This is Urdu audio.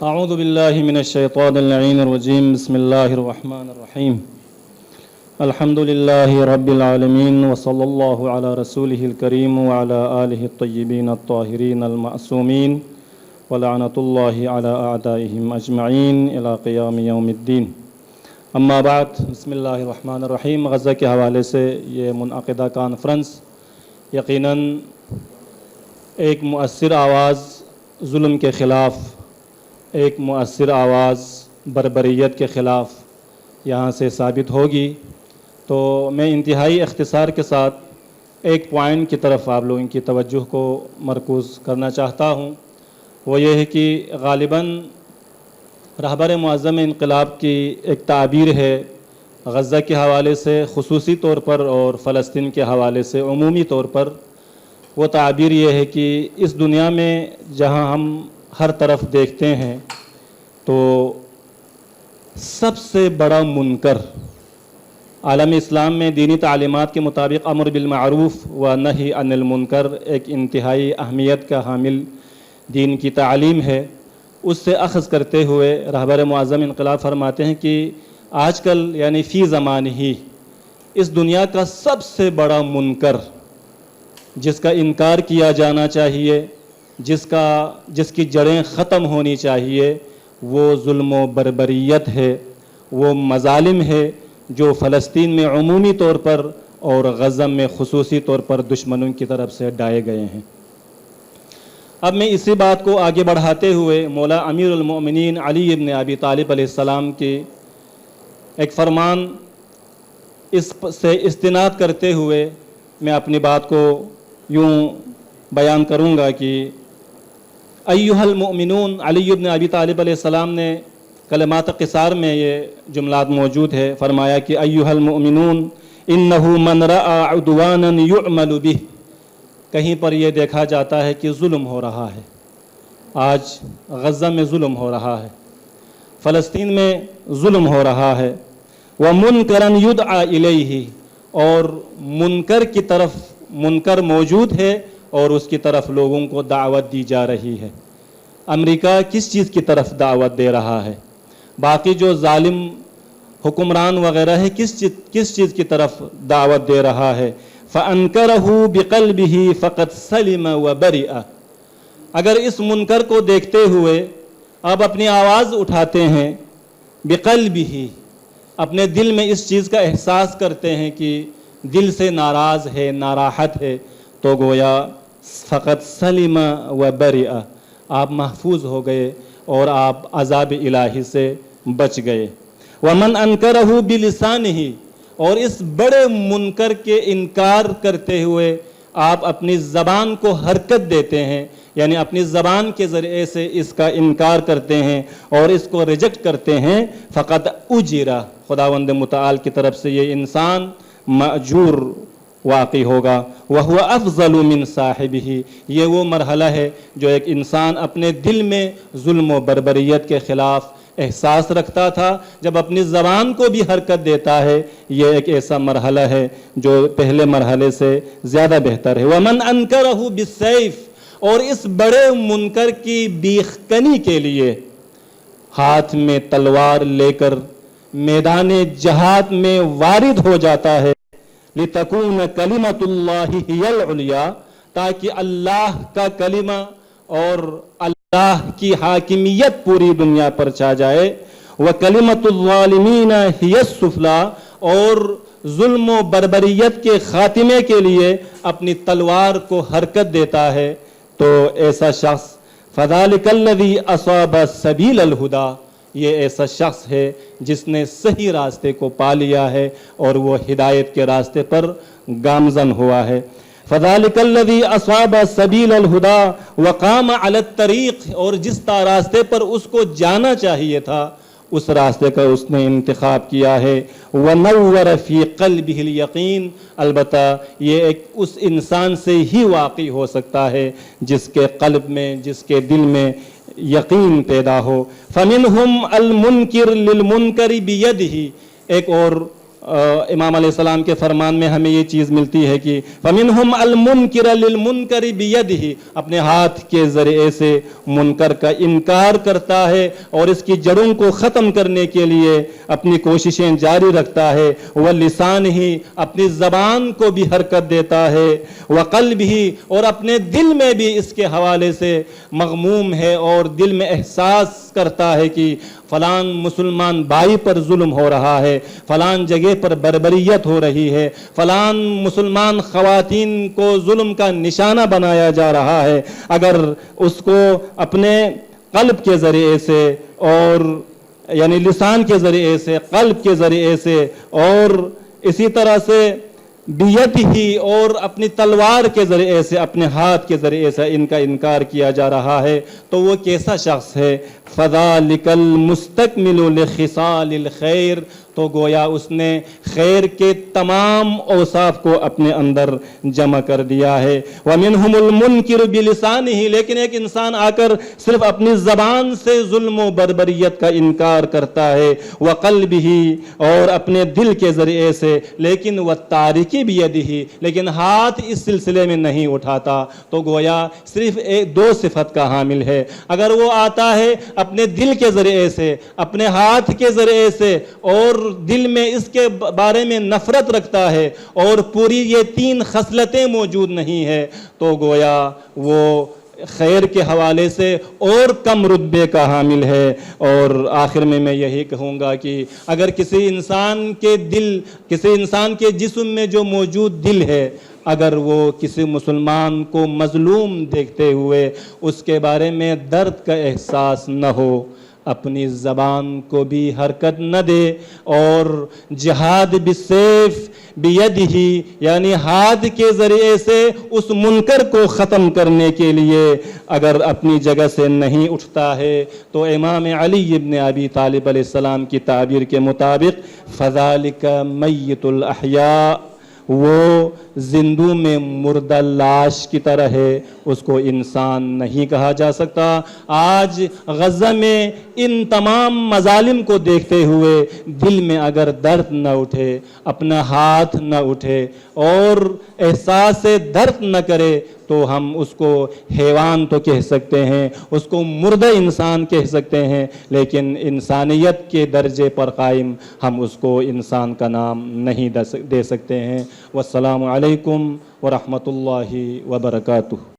اعوذ باللہ من الشیطان اللعین الرجیم بسم اللہ الرحمن الرحیم الحمد للہ رب العالمین وصلی اللہ علی رسولہ الکریم وعلی آلہ الطیبین الطاہرین المعصومین ولعنۃ اللہ علی اعدائہم اجمعین الی قیام یوم الدین. اما بعد، بسم اللہ الرحمن الرحیم. غزہ کے حوالے سے یہ منعقدہ کانفرنس یقیناً ایک مؤثر آواز ظلم کے خلاف، ایک مؤثر آواز بربریت کے خلاف یہاں سے ثابت ہوگی. تو میں انتہائی اختصار کے ساتھ ایک پوائنٹ کی طرف آپ لوگوں کی توجہ کو مرکوز کرنا چاہتا ہوں. وہ یہ ہے کہ غالباً رہبر معظم انقلاب کی ایک تعبیر ہے غزہ کے حوالے سے خصوصی طور پر اور فلسطین کے حوالے سے عمومی طور پر. وہ تعبیر یہ ہے کہ اس دنیا میں جہاں ہم ہر طرف دیکھتے ہیں تو سب سے بڑا منکر عالم اسلام میں دینی تعلیمات کے مطابق امر بالمعروف و نہی عن المنکر ایک انتہائی اہمیت کا حامل دین کی تعلیم ہے. اس سے اخذ کرتے ہوئے رہبر معظم انقلاب فرماتے ہیں کہ آج کل یعنی فی زمان ہی اس دنیا کا سب سے بڑا منکر جس کا انکار کیا جانا چاہیے، جس کی جڑیں ختم ہونی چاہیے، وہ ظلم و بربریت ہے، وہ مظالم ہے جو فلسطین میں عمومی طور پر اور غزہ میں خصوصی طور پر دشمنوں کی طرف سے ڈھائے گئے ہیں. اب میں اسی بات کو آگے بڑھاتے ہوئے مولا امیر المؤمنین علی ابن ابی طالب علیہ السلام کے ایک فرمان اس سے استناد کرتے ہوئے میں اپنی بات کو یوں بیان کروں گا کہ ایھا المؤمنون، علی ابن ابی طالب علیہ السلام نے کلمات قصار میں یہ جملات موجود ہے. فرمایا کہ ایھا المؤمنون انہ من رأى عدوانا یعمل بہ. کہیں پر یہ دیکھا جاتا ہے کہ ظلم ہو رہا ہے. آج غزہ میں ظلم ہو رہا ہے، فلسطین میں ظلم ہو رہا ہے. ومنکرا یدعى الیہ، اور منکر کی طرف منکر موجود ہے اور اس کی طرف لوگوں کو دعوت دی جا رہی ہے. امریکہ کس چیز کی طرف دعوت دے رہا ہے؟ باقی جو ظالم حکمران وغیرہ ہے کس چیز کی طرف دعوت دے رہا ہے؟ فَأَنْكَرَهُ بِقَلْبِهِ فَقَدْ سَلِمَ وَبَرِئَ. اگر اس منکر کو دیکھتے ہوئے آپ اپنی آواز اٹھاتے ہیں، بِقَلْبِهِ، اپنے دل میں اس چیز کا احساس کرتے ہیں کہ دل سے ناراض ہے، ناراحت ہے، تو گویا فقط سلم و برئ، آپ محفوظ ہو گئے اور آپ عذاب الہی سے بچ گئے. ومن انکرہ بلسانہ، اور اس بڑے منکر کے انکار کرتے ہوئے آپ اپنی زبان کو حرکت دیتے ہیں، یعنی اپنی زبان کے ذریعے سے اس کا انکار کرتے ہیں اور اس کو ریجیکٹ کرتے ہیں. فقط اجرا، خداوند متعال کی طرف سے یہ انسان مأجور واقع ہوگا. وَهُوَ أَفْضَلُ مِنْ صَاحِبِهِ، یہ وہ مرحلہ ہے جو ایک انسان اپنے دل میں ظلم و بربریت کے خلاف احساس رکھتا تھا، جب اپنی زبان کو بھی حرکت دیتا ہے. یہ ایک ایسا مرحلہ ہے جو پہلے مرحلے سے زیادہ بہتر ہے. وَمَنْ أَنْكَرَهُ بِالسَّيْفِ، اور اس بڑے منکر کی بیخ کنی کے لیے ہاتھ میں تلوار لے کر میدان جہاد میں وارد ہو جاتا ہے. لِتَكُونَ كَلِمَةُ اللَّهِ هِيَ الْعُلْيَا، تاکہ اللہ کا کلمہ اور اللہ کی حاکمیت پوری دنیا پر چھا جائے. وَكَلِمَةُ الظَّالِمِينَ هِيَ السُّفْلَى، اور ظلم و بربریت کے خاتمے کے لیے اپنی تلوار کو حرکت دیتا ہے. تو ایسا شخص فَذَلِكَ الَّذِي أَصَابَ سَبِيلَ الْهُدَى، یہ ایسا شخص ہے جس نے صحیح راستے کو پا لیا ہے اور وہ ہدایت کے راستے پر گامزن ہوا ہے. فَذَلِكَ الَّذِي أَصَابَ سَبِيلَ الْهُدَى وَقَامَ عَلَى الطَّرِيقِ، اور جس راستے پر اس کو جانا چاہیے تھا اس راستے کا اس نے انتخاب کیا ہے. وَنَوَّرَ فِي قَلْبِهِ الْيَقِينَ، البتہ یہ ایک اس انسان سے ہی واقع ہو سکتا ہے جس کے قلب میں، جس کے دل میں یقین پیدا ہو. فَمِنْهُمْ الْمُنْكِرُ لِلْمُنْكَرِ بِيَدِهِ، ایک اور امام علیہ السلام کے فرمان میں ہمیں یہ چیز ملتی ہے کہ فَمِنْهُمْ الْمُنْكِرَ لِلْمُنْكَرِ بِيَدِهِ، اپنے ہاتھ کے ذریعے سے منکر کا انکار کرتا ہے اور اس کی جڑوں کو ختم کرنے کے لیے اپنی کوششیں جاری رکھتا ہے، وَلِسَانِهِ، اپنی زبان کو بھی حرکت دیتا ہے، وَقَلْبِهِ، اور اپنے دل میں بھی اس کے حوالے سے مغموم ہے اور دل میں احساس کرتا ہے کہ فلان مسلمان بھائی پر ظلم ہو رہا ہے، فلان جگہ پر بربریت ہو رہی ہے، فلان مسلمان خواتین کو ظلم کا نشانہ بنایا جا رہا ہے، اگر اس کو اپنے قلب کے ذریعے سے اور یعنی لسان کے ذریعے سے، قلب کے ذریعے سے اور اسی طرح سے بیت ہی اور اپنی تلوار کے ذریعے سے، اپنے ہاتھ کے ذریعے سے ان کا انکار کیا جا رہا ہے، تو وہ کیسا شخص ہے؟ فَذَلِكَ الْمُسْتَكْمِلُ لِخِصَالِ الْخَيْرِ، تو گویا اس نے خیر کے تمام اوصاف کو اپنے اندر جمع کر دیا ہے۔ وَمِنْهُمُ الْمُنْكِرُ بِلِسَانِهِ، لیکن ایک انسان آ کر صرف اپنی زبان سے ظلم و بربریت کا انکار کرتا ہے، وَقَلْبِهِ، اور اپنے دل کے ذریعے سے، لیکن وَالتَّارِكِ بِيَدِهِ، لیکن ہاتھ اس سلسلے میں نہیں اٹھاتا، تو گویا صرف دو صفت کا حامل ہے۔ اگر وہ آتا ہے اپنے دل کے ذریعے سے، اپنے ہاتھ کے ذریعے سے، اور دل میں اس کے بارے میں نفرت رکھتا ہے اور پوری یہ تین خصلتیں موجود نہیں ہے، تو گویا وہ خیر کے حوالے سے اور کم رتبے کا حامل ہے۔ اور آخر میں میں یہی کہوں گا کہ اگر کسی انسان کے جسم میں جو موجود دل ہے، اگر وہ کسی مسلمان کو مظلوم دیکھتے ہوئے اس کے بارے میں درد کا احساس نہ ہو، اپنی زبان کو بھی حرکت نہ دے، اور جہاد بالسیف بیدہ، یعنی ہاتھ کے ذریعے سے اس منکر کو ختم کرنے کے لیے اگر اپنی جگہ سے نہیں اٹھتا ہے، تو امام علی ابن ابی طالب علیہ السلام کی تعبیر کے مطابق فَذَلِكَ مَيِّتُ الْأَحْيَاء، وہ زندوں میں مردہ لاش کی طرح ہے، اس کو انسان نہیں کہا جا سکتا۔ آج غزہ میں ان تمام مظالم کو دیکھتے ہوئے دل میں اگر درد نہ اٹھے، اپنا ہاتھ نہ اٹھے اور احساس درد نہ کرے، تو ہم اس کو حیوان تو کہہ سکتے ہیں، اس کو مردہ انسان کہہ سکتے ہیں، لیکن انسانیت کے درجے پر قائم ہم اس کو انسان کا نام نہیں دے سکتے ہیں۔ والسلام علیکم ورحمۃ اللہ وبرکاتہ۔